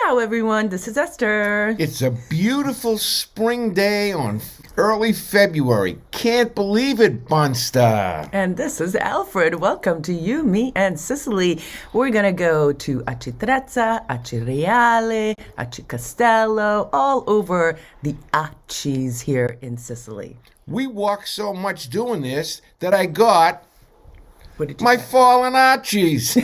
Ciao, everyone. This is Esther. It's a beautiful spring day on early February. Can't believe it, Bunsta. And this is Alfred. Welcome to you, me, and Sicily. We're going to go to Acitrezza, Acireale, Acicastello, all over the Acis here in Sicily. We walked so much doing this that I got What did you my say? fallen archies.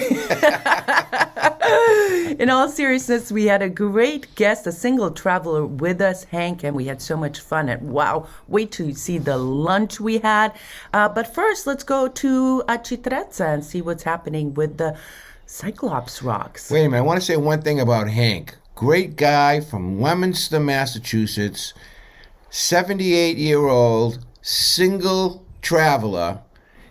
In all seriousness, we had a great guest, a single traveler with us, Hank, and we had so much fun. And wow, wait till you see the lunch we had. But first, let's go to Acitrezza and see what's happening with the Cyclops rocks. Wait a minute, I want to say one thing about Hank. Great guy from Leominster, Massachusetts, 78-year-old, single traveler.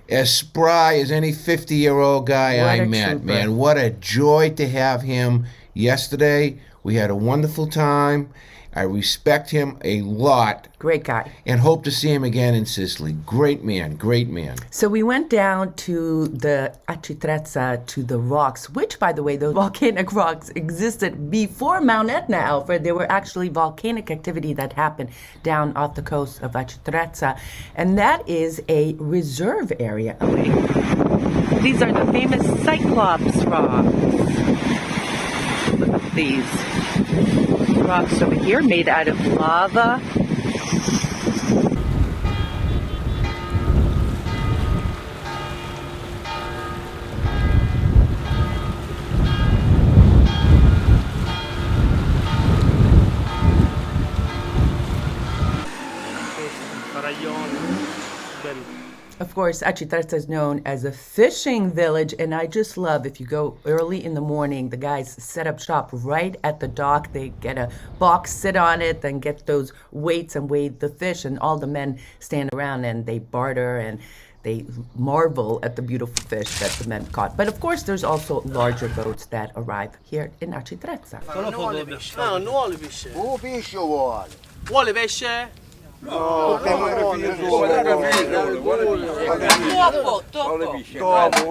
As spry as any 50-year-old guy I met, trooper. man. What a joy to have him yesterday. We had a wonderful time. I respect him a lot Great guy. and hope to see him again in Sicily. Great man, great man. So we went down to the Acitrezza, to the rocks, which, by the way, those volcanic rocks existed before Mount Etna, Alfred. There were actually volcanic activity that happened down off the coast of Acitrezza, and that is a reserve area. These are the famous Cyclops rocks. Look at these rocks over here made out of lava. Of course, Acitrezza is known as a fishing village, and I just love, if you go early in the morning, the guys set up shop right at the dock. They get a box, sit on it, then get those weights and weigh the fish, and all the men stand around and they barter and they marvel at the beautiful fish that the men caught. But of course, there's also larger boats that arrive here in Acitrezza. Non vuole pesce. No, non vuole pesce. Pesce vuole. Vuole pesce? Dopo,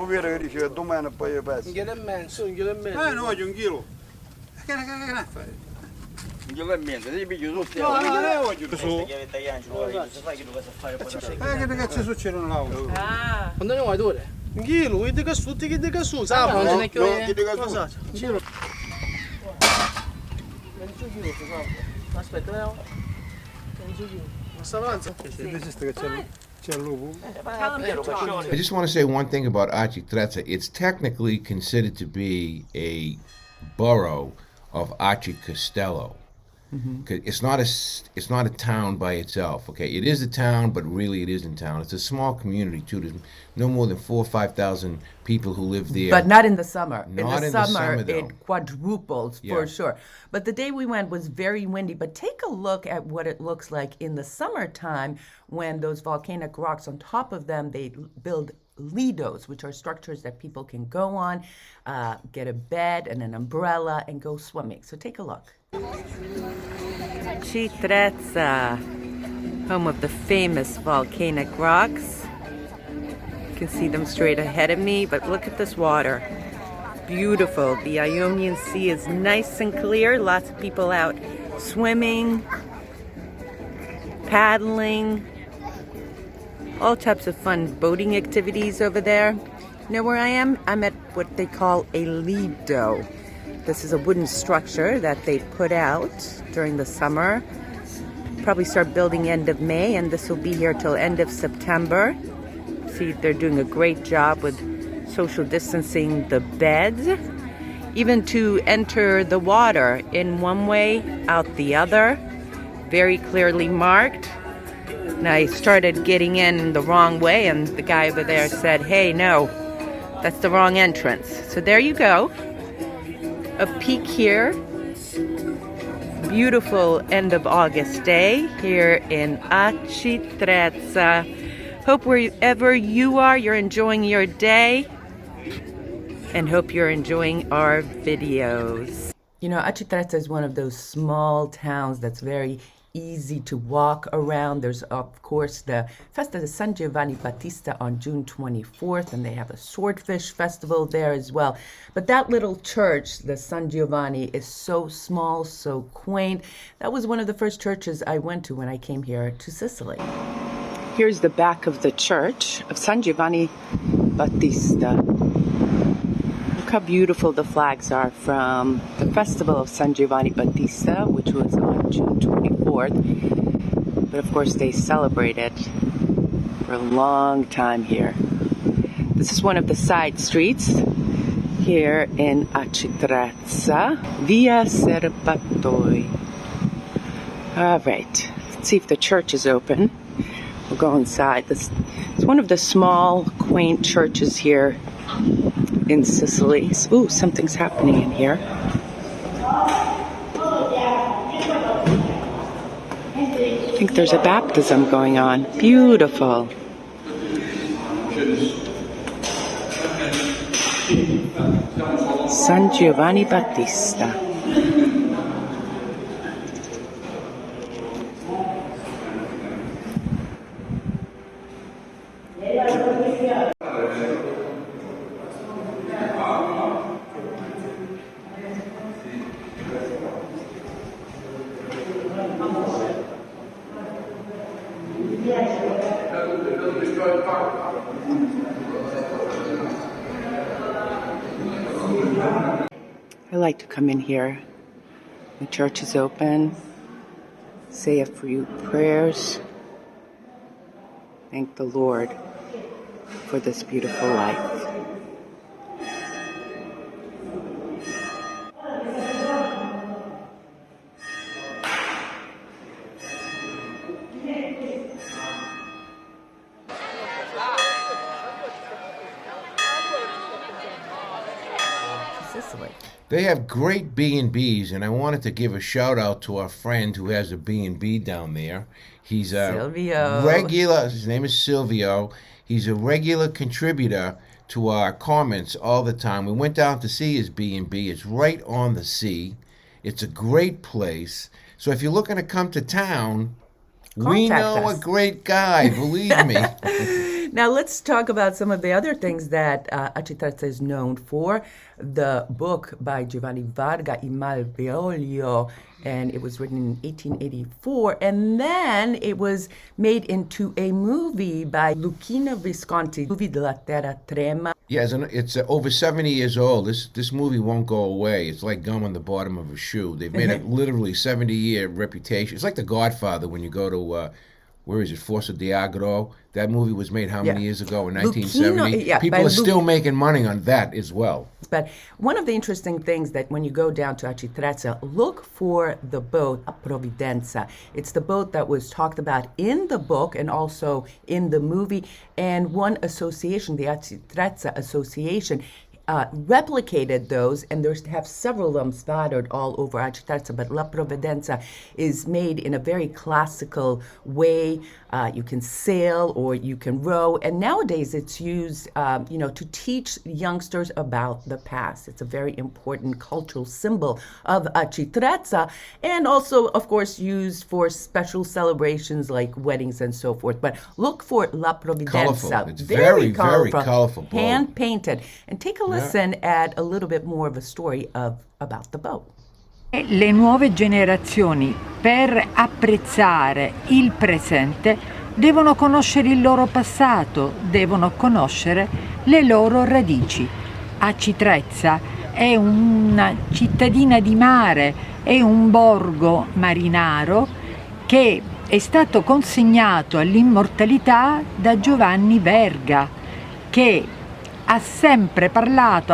vero che dice domani poi io penso. Un chilo e mezzo, un chilo e mezzo. No, voglio un chilo. Che ne fai? Un chilo e mezzo, devi pigliare tutti. No, voglio su. Che cazzo succede l'auto? Ah. Quando ne vuoi tu? Un chilo, che dica su, che dica su, sai? No, Non è che che dica su. Un chilo. Mezzo chilo, aspetta, Leo. Mezzo chilo. Basta avanza. C'è il lupo. I just want to say one thing about Acitrezza. It's technically considered to be a borough of Acicastello. 'Cause it's not a town by itself. Okay, it is a town, but really it isn't a town. It's a small community too. There's no more than 4,000 or 5,000 people who live there. But not in the summer. Not in the summer, though. It quadruples for sure. But the day we went was very windy. But take a look at what it looks like in the summertime when those volcanic rocks, on top of them, they build lidos, which are structures that people can go on, get a bed and an umbrella, and go swimming. So take a look. Acitrezza, home of the famous volcanic rocks. You can see them straight ahead of me, but look at this water. Beautiful. The Ionian Sea is nice and clear. Lots of people out swimming, paddling, all types of fun boating activities over there. You know where I am? I'm at what they call a lido. This is a wooden structure that they put out during the summer. Probably start building end of May, and this will be here till end of September. See, they're doing a great job with social distancing the beds. Even to enter the water in one way, out the other. Very clearly marked. And I started getting in the wrong way, and the guy over there said, "Hey, no, that's the wrong entrance." So there you go. A peek here. Beautiful end of August day here in Acitrezza. Hope wherever you are, you're enjoying your day, and hope you're enjoying our videos. You know, Acitrezza is one of those small towns that's very easy to walk around. There's, of course, the Festa di San Giovanni Battista on June 24th, and they have a swordfish festival there as well. But that little church, the San Giovanni, is so small, so quaint. That was one of the first churches I went to when I came here to Sicily. Here's the back of the church of San Giovanni Battista. Look how beautiful the flags are from the festival of San Giovanni Battista, which was on June 24th. But of course, they celebrated for a long time here. This is one of the side streets here in Acitrezza, Via Serbatoi. All right, let's see if the church is open. We'll go inside. This is one of the small, quaint churches here in Sicily. Ooh, something's happening in here. I think there's a baptism going on. Beautiful. San Giovanni Battista. I like to come in here. The church is open. Say a few prayers. Thank the Lord for this beautiful life. Sicily. They have great B&Bs, and I wanted to give a shout out to our friend who has a B&B down there. He's a Silvio. his name is Silvio. He's a regular contributor to our comments all the time. We went down to see his B&B. It's right on the sea. It's a great place. So if you're looking to come to town, we Contact know us. a great guy, believe me. Now let's talk about some of the other things that Acitrezza is known for. The book by Giovanni Varga, Il Malveolio, and it was written in 1884. And then it was made into a movie by Luchino Visconti, Movie della Terra Trema. Yeah, it's over 70 years old. This movie won't go away. It's like gum on the bottom of a shoe. They've made a literally 70-year reputation. It's like The Godfather when you go to, where is it, Forza Diagro? That movie was made how many years ago? In 1970? Luchino, People are still making money on that as well. But one of the interesting things that when you go down to Acitrezza, look for the boat Providenza. It's the boat that was talked about in the book and also in the movie. And one association, the Acitrezza Association, replicated those, and they have several of them scattered all over Acitrezza, but La Providenza is made in a very classical way. You can sail or you can row, and nowadays it's used, to teach youngsters about the past. It's a very important cultural symbol of Acitrezza, and also, of course, used for special celebrations like weddings and so forth. But look for La Providenza. Colorful. It's very colorful. Hand-painted. And take a listen at a little bit more of a story about the boat. Le nuove generazioni, per apprezzare il presente, devono conoscere il loro passato, devono conoscere le loro radici. Acitrezza è una cittadina di mare, è un borgo marinaro che è stato consegnato all'immortalità da Giovanni Verga, che ha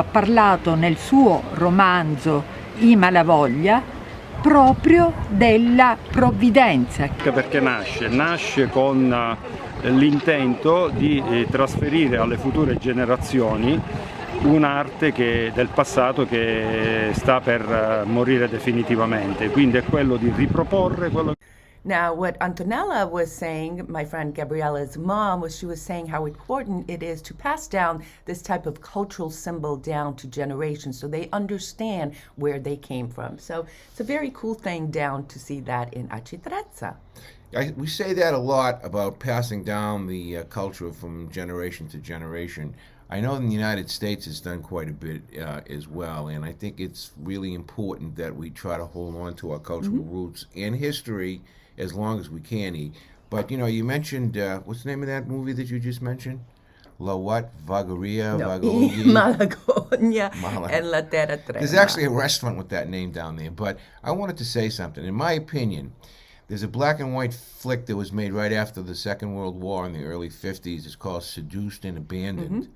parlato nel suo romanzo I Malavoglia proprio della provvidenza. Perché nasce con l'intento di trasferire alle future generazioni un'arte del passato che sta per morire definitivamente, quindi è quello di riproporre quello. Now, what Antonella was saying, my friend Gabriella's mom, was she was saying how important it is to pass down this type of cultural symbol down to generations so they understand where they came from. So it's a very cool thing down to see that in Acitrezza. We say that a lot about passing down the culture from generation to generation. I know in the United States it's done quite a bit as well, and I think it's really important that we try to hold on to our cultural roots and history as long as we can. But, you know, you mentioned, what's the name of that movie that you just mentioned? La what? Vagaria? No, Vagoghi? Malagonia and La Terra Trema. There's actually a restaurant with that name down there. But I wanted to say something. In my opinion, there's a black and white flick that was made right after the Second World War in the early 50s. It's called Seduced and Abandoned.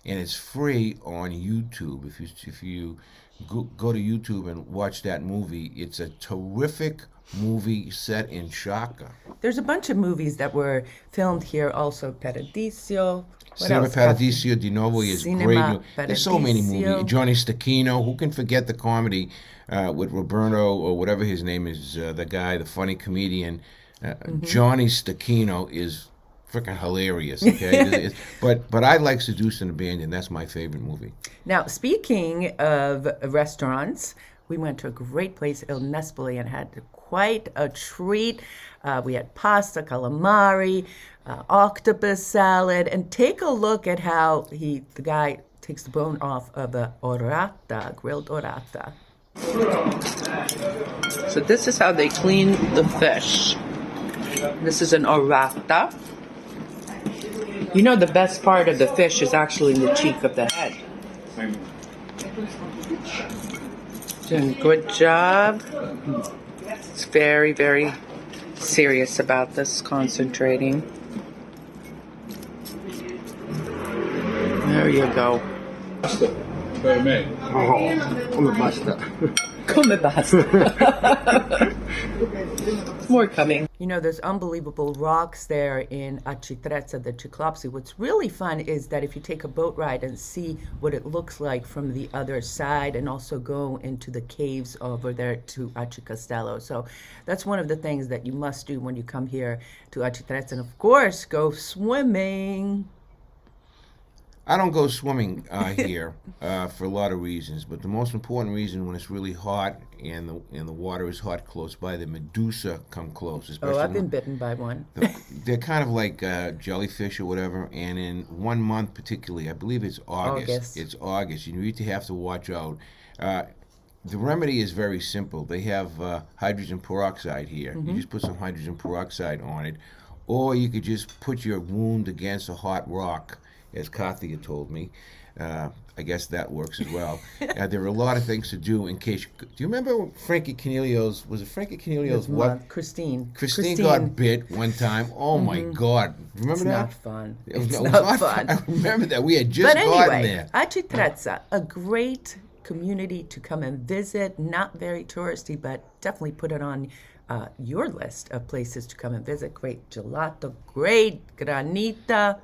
And it's free on YouTube. If you go to YouTube and watch that movie, it's a terrific movie set in Shaka. There's a bunch of movies that were filmed here also. Paradiso. What Cinema else? Paradiso di Novo is Cinema great. There's so many Paradiso. movies. Johnny Stecchino, who can forget the comedy with Roberto or whatever his name is, the guy, the funny comedian. Johnny Stecchino is freaking hilarious. Okay, but I like Seduced and Abandoned. That's my favorite movie. Now, speaking of restaurants, we went to a great place, Il Nespoli, and had quite a treat. We had pasta, calamari, octopus salad, and take a look at how the guy takes the bone off of the orata, grilled orata. So this is how they clean the fish. This is an orata. You know, the best part of the fish is actually in the cheek of the head. Doing a good job. It's very, very serious about this, concentrating. There you go. Per me. Oh, come basta. Come basta. More coming. You know, there's unbelievable rocks there in Acitrezza, the Ciclopsi. What's really fun is that if you take a boat ride and see what it looks like from the other side, and also go into the caves over there to Acicastello. So that's one of the things that you must do when you come here to Acitrezza. And of course, go swimming. I don't go swimming here for a lot of reasons, but the most important reason, when it's really hot and the water is hot close by, the medusa come close. Oh, I've been bitten by one. They're kind of like jellyfish or whatever, and in 1 month particularly, I believe it's August. It's August. You really have to watch out. The remedy is very simple. They have hydrogen peroxide here. You just put some hydrogen peroxide on it, or you could just put your wound against a hot rock, as Kathia told me. I guess that works as well. There are a lot of things to do in case. Do you remember Frankie Canelio's? Was it Frankie Canelio's what? Christine. Christine got bit one time. Oh my God! Remember that? It's not fun. It's not fun. I remember that. We had just gotten there. Acitrezza, a great community to come and visit. Not very touristy, but definitely put it on your list of places to come and visit. Great gelato, great granita.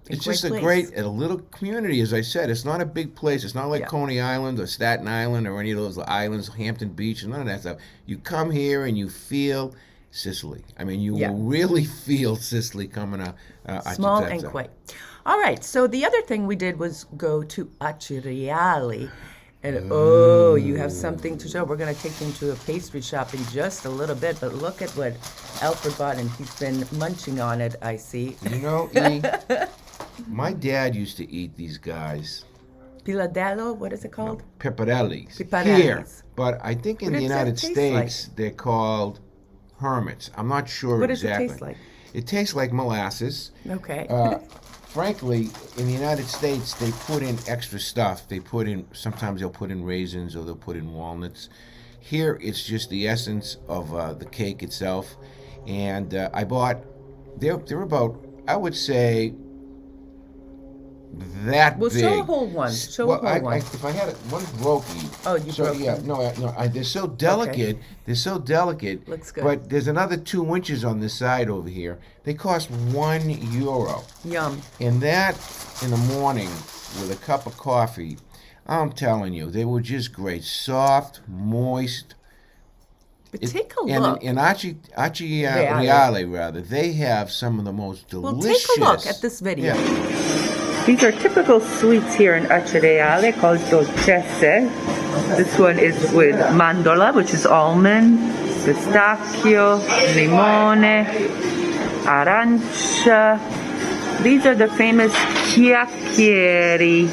It's just a little community, as I said. It's not a big place. It's not like Coney Island or Staten Island or any of those islands, Hampton Beach, and none of that stuff. You come here and you feel Sicily. I mean, you will really feel Sicily coming to Small Acitrezza. and quaint. All right, so the other thing we did was go to Acireale. And you have something to show. We're going to take you into a pastry shop in just a little bit, but look at what Alfred bought, and he's been munching on it, I see. You know, E, my dad used to eat these guys. Piladello, what is it called? Piparellis. Piparellis. Here, but I think in What the does that United taste States they're called hermits. I'm not sure What does exactly. it taste like? It tastes like molasses. Okay. Frankly, in the United States, they put in extra stuff. Sometimes they'll put in raisins or they'll put in walnuts. Here, it's just the essence of the cake itself. And I bought, they're about, I would say, that big. Show a whole one. Show a whole one. If I had it, one broke. Oh, you broke Yeah, one. no, they're so delicate. Okay. They're so delicate. Looks good. But there's another 2 inches on this side over here. They cost €1. Yum. And that in the morning with a cup of coffee, I'm telling you, they were just great. Soft, moist. But take a and look. in Acireale, rather, they have some of the most delicious. Well, take a look at this video. Yeah. These are typical sweets here in Acireale called dolcezze. This one is with mandola, which is almond, pistachio, limone, arancia. These are the famous chiacchiere,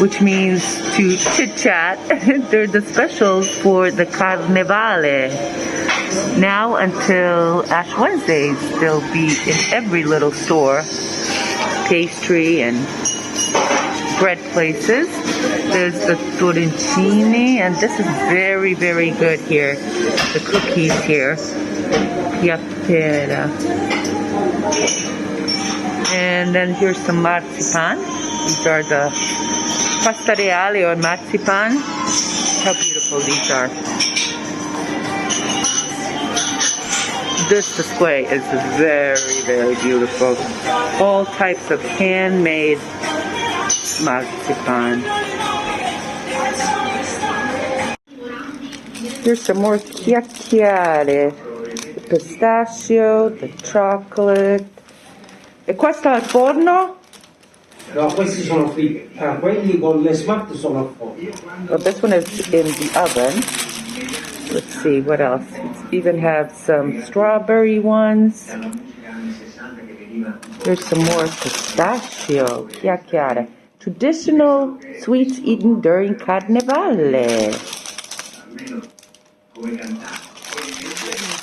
which means to chit-chat. They're the specials for the Carnevale. Now until Ash Wednesdays, they'll be in every little store, pastry and bread places. There's the torrentini, and this is very, very good here. The cookies here, chiacchiera. And then here's some marzipan. These are the pasta reale or marzipan. How beautiful these are. This display is very, very beautiful. All types of handmade marzipan. Here's some more chiacchiere. The pistachio, the chocolate. E questo al forno? No, questi sono fritti. Quelli con le smart sono al forno. Well, this one is in the oven. Let's see, what else? It even have some strawberry ones. There's some more pistachio, chiacchiere. Traditional sweets eaten during Carnevale.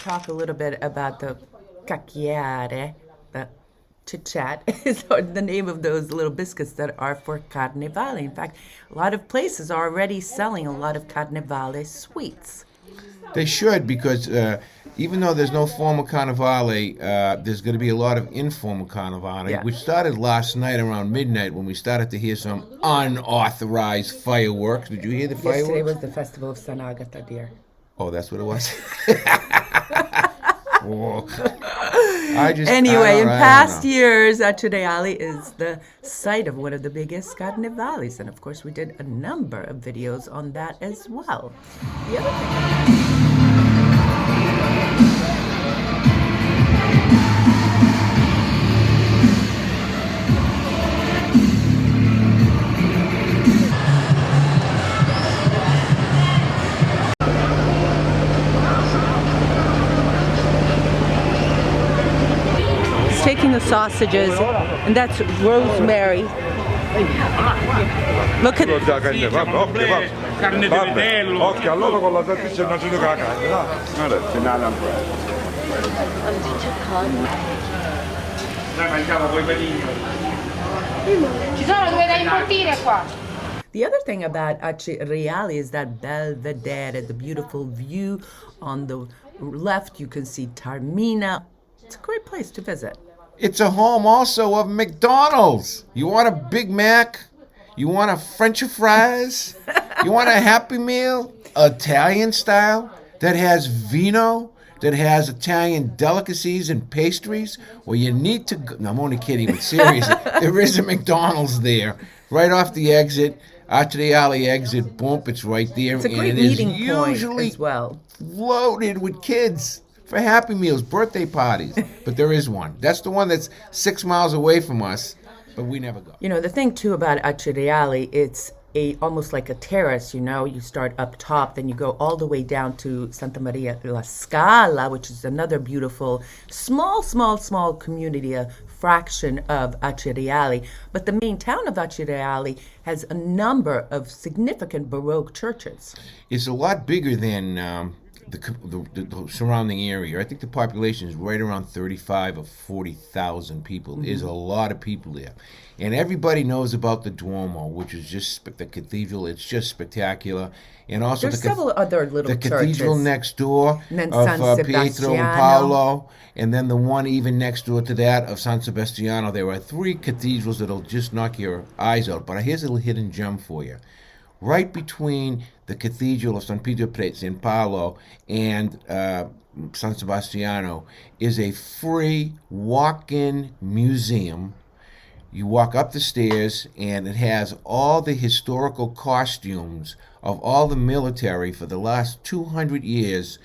Talk a little bit about the chiacchiere, the chit-chat is the name of those little biscuits that are for Carnevale. In fact, a lot of places are already selling a lot of Carnevale sweets. They should, because even though there's no formal Carnevale, there's going to be a lot of informal Carnevale, Yeah. which started last night around midnight when we started to hear some unauthorized fireworks. Did you hear the Yesterday fireworks? was the festival of San Agata, dear. Oh, that's what it was? Whoa. Anyway, in past years, Acireale is the site of one of the biggest carnivales, and of course we did a number of videos on that as well. The other thing taking the sausages, and that's rosemary. Look at Carne di vitello. Occhio, allora con la salsiccia non ci tocca la carne, no? Guarda, finale ancora. Noi mangiamo coi panini. Ci sono due da imbotire qua. The other thing about Acireale is that Belvedere, the beautiful view. On the left, you can see Taormina. It's a great place to visit. It's a home also of McDonald's. You want a Big Mac? You want a French fries? You want a Happy Meal? Italian style? That has vino? That has Italian delicacies and pastries? Well, you need to go. No, I'm only kidding, but seriously, there is a McDonald's there. Right off the exit, Acireale exit, boom, it's right there. It's a great and it is meeting point usually as well. loaded with kids for Happy Meals, birthday parties. But there is one. That's the one that's 6 miles away from us, but we never go. You know, the thing too about Acireale, it's almost like a terrace, you know. You start up top, then you go all the way down to Santa Maria la Scala, which is another beautiful, small community, a fraction of Acireale. But the main town of Acireale has a number of significant baroque churches. It's a lot bigger than the surrounding area. I think the population is right around 35 or 40,000 people. There's a lot of people there. And everybody knows about the Duomo, which is just the cathedral. It's just spectacular. And also There's several other little the churches. cathedral next door And then of San Pietro and Sebastiano. Paolo, and then the one even next door to that of San Sebastiano. There are 3 cathedrals that'll just knock your eyes out. But here's a little hidden gem for you. Right between the Cathedral of San Pietro and Paolo and San Sebastiano is a free walk-in museum. You walk up the stairs, and it has all the historical costumes of all the military for the last 200 years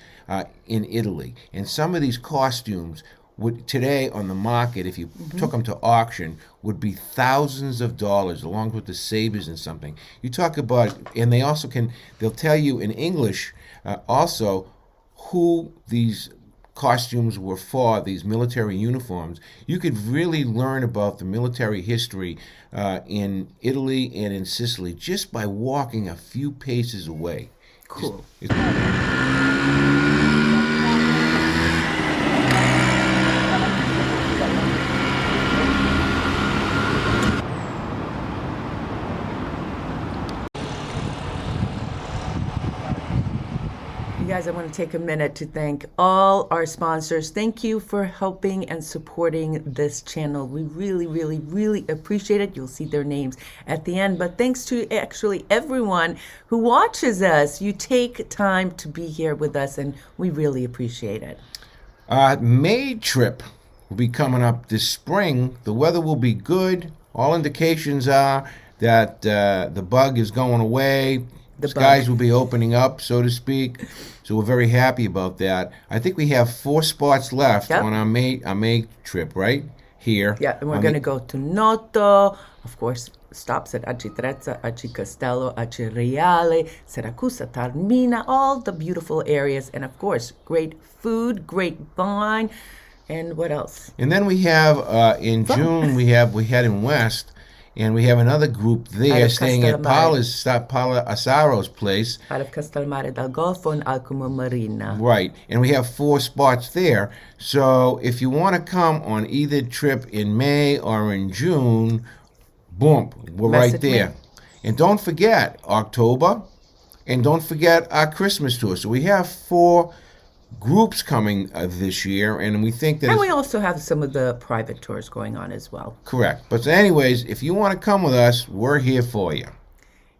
in Italy. And some of these costumes would today on the market, if you took them to auction, would be thousands of dollars, along with the sabers and something. You talk about, and they'll tell you in English also who these costumes were for, these military uniforms. You could really learn about the military history in Italy and in Sicily just by walking a few paces away. Cool. You guys, I want to take a minute to thank all our sponsors. Thank you for helping and supporting this channel. We really, really, really appreciate it. You'll see their names at the end. But thanks to actually everyone who watches us. You take time to be here with us, and we really appreciate it. May trip will be coming up this spring. The weather will be good. All indications are that the bug is going away. The skies will be opening up, so to speak. So we're very happy about that. I think we have 4 spots left on our May trip, right? Here. Yeah, and we're going to go to Noto, of course, stops at Acitrezza, Acicastello, Acireale, Siracusa, Taormina, all the beautiful areas, and of course, great food, great wine, and what else? And then we have in June we head in west. And we have another group there staying at Paola Assaro's place. Out of Castellmare del Golfo and Alcamo Marina. Right. And we have 4 spots there. So if you want to come on either trip in May or in June, boom, we're right there. And don't forget October, and don't forget our Christmas tour. So we have 4 groups coming this year, and we think that... And we also have some of the private tours going on as well. Correct. But anyways, if you want to come with us, we're here for you.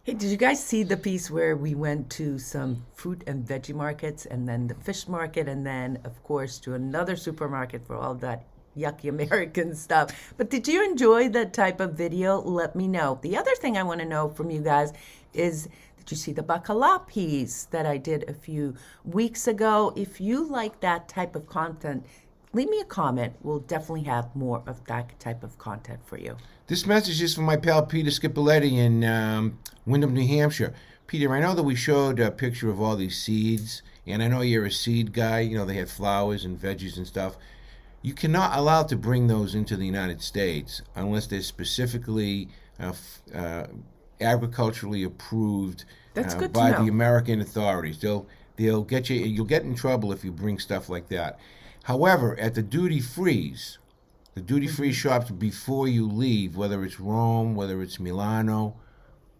Hey, did you guys see the piece where we went to some fruit and veggie markets, and then the fish market, and then, of course, to another supermarket for all that yucky American stuff? But did you enjoy that type of video? Let me know. The other thing I want to know from you guys is... Did you see the bacala piece that I did a few weeks ago? If you like that type of content, leave me a comment. We'll definitely have more of that type of content for you. This message is from my pal Peter Scipoletti in Windham, New Hampshire. Peter, I know that we showed a picture of all these seeds, and I know you're a seed guy. You know, they had flowers and veggies and stuff. You cannot allow to bring those into the United States unless they're specifically agriculturally approved by the American authorities. They'll get you. You'll get in trouble if you bring stuff like that. However, at the duty-frees, shops before you leave, whether it's Rome, whether it's Milano,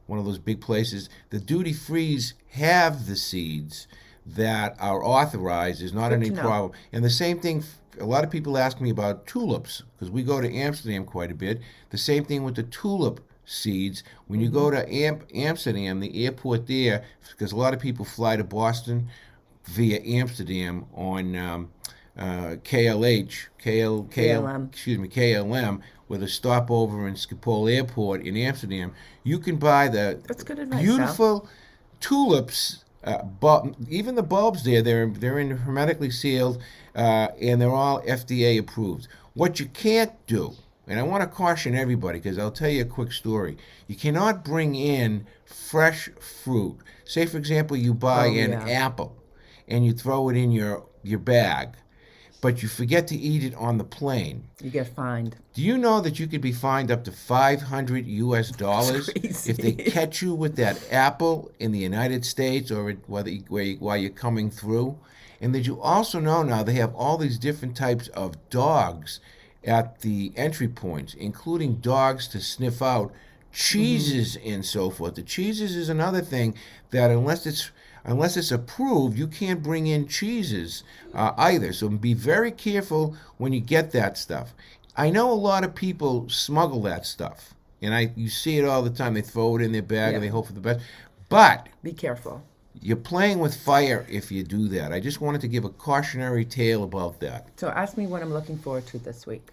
one of those big places, the duty-frees have the seeds that are authorized. There's not any problem. And the same thing. A lot of people ask me about tulips because we go to Amsterdam quite a bit. The same thing with the tulip seeds. When you go to Amsterdam, the airport there, because a lot of people fly to Boston via Amsterdam on KLM, with a stopover in Schiphol Airport in Amsterdam. You can buy the beautiful tulips, even the bulbs there. They're hermetically sealed, and they're all FDA approved. What you can't do, and I want to caution everybody because I'll tell you a quick story. You cannot bring in fresh fruit. Say, for example, you buy an apple and you throw it in your bag, but you forget to eat it on the plane. You get fined. Do you know that you could be fined up to $500 if they catch you with that apple in the United States or while you're coming through? And did you also know now they have all these different types of dogs at the entry points, including dogs to sniff out cheeses and so forth. The cheeses is another thing that unless it's approved, you can't bring in cheeses either. So be very careful when you get that stuff. I know a lot of people smuggle that stuff, and you see it all the time. They throw it in their bag and they hope for the best. But be careful. You're playing with fire if you do that. I just wanted to give a cautionary tale about that. So ask me what I'm looking forward to this week.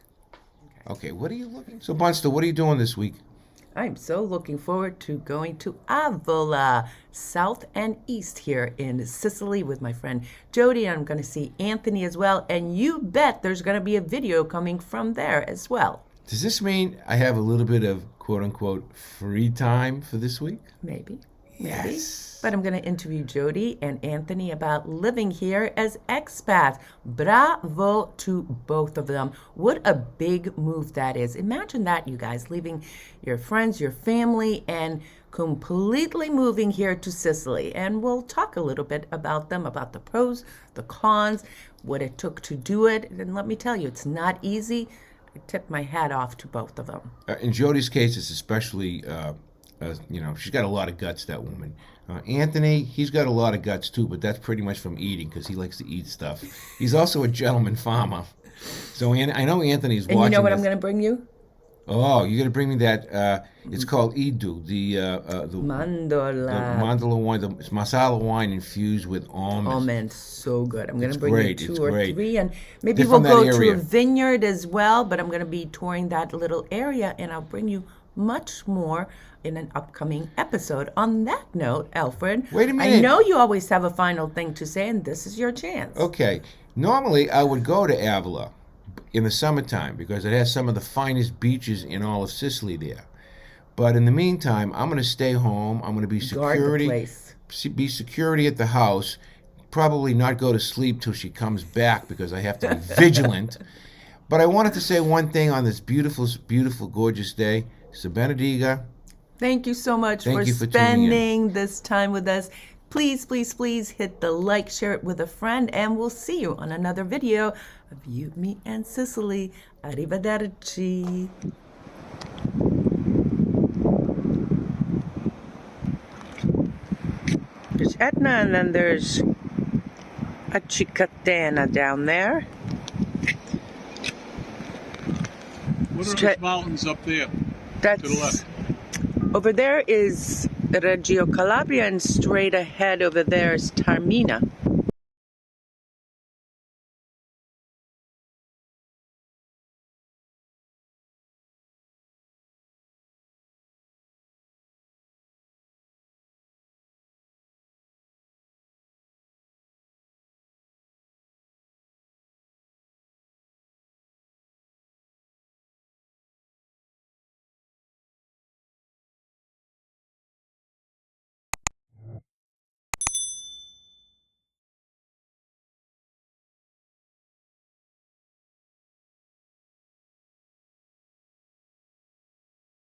Okay, what are you looking? So, Bunster, what are you doing this week? I'm so looking forward to going to Avola, south and east here in Sicily with my friend Jody. I'm going to see Anthony as well, and you bet there's going to be a video coming from there as well. Does this mean I have a little bit of quote-unquote free time for this week? Maybe. Yes. But I'm going to interview Jody and Anthony about living here as expats. Bravo to both of them. What a big move that is. Imagine that, you guys, leaving your friends, your family, and completely moving here to Sicily. And we'll talk a little bit about them, about the pros, the cons, what it took to do it. And let me tell you, it's not easy. I tip my hat off to both of them. In Jody's case, it's especially, she's got a lot of guts, that woman. Anthony, he's got a lot of guts too, but that's pretty much from eating because he likes to eat stuff. He's also a gentleman farmer. So I know Anthony's watching. And you know what this. I'm going to bring you? Oh, you're going to bring me that, it's called Idu, the Mandola wine, the masala wine infused with almonds. Almonds, so good. I'm going to bring great. you two It's or great. three, and maybe They're we'll from go that to area. a vineyard as well, but I'm going to be touring that little area, and I'll bring you much more in an upcoming episode. On that note, Alfred, Wait a minute. I know you always have a final thing to say, and this is your chance. Okay. Normally, I would go to Avola in the summertime because it has some of the finest beaches in all of Sicily there. But in the meantime, I'm going to stay home. I'm going to be Guard the security, place. be security at the house. Probably not go to sleep till she comes back because I have to be vigilant. But I wanted to say one thing on this beautiful, beautiful, gorgeous day. Benediga. Thank you so much Thank for you for tuning in. spending this time with us. Please, please, please hit the like, share it with a friend, and we'll see you on another video of You, Me, and Sicily. Arrivederci. There's Etna, and then there's Acitrezza down there. What are those mountains up there? That's To the left. Over there is Reggio Calabria, and straight ahead over there is Taormina.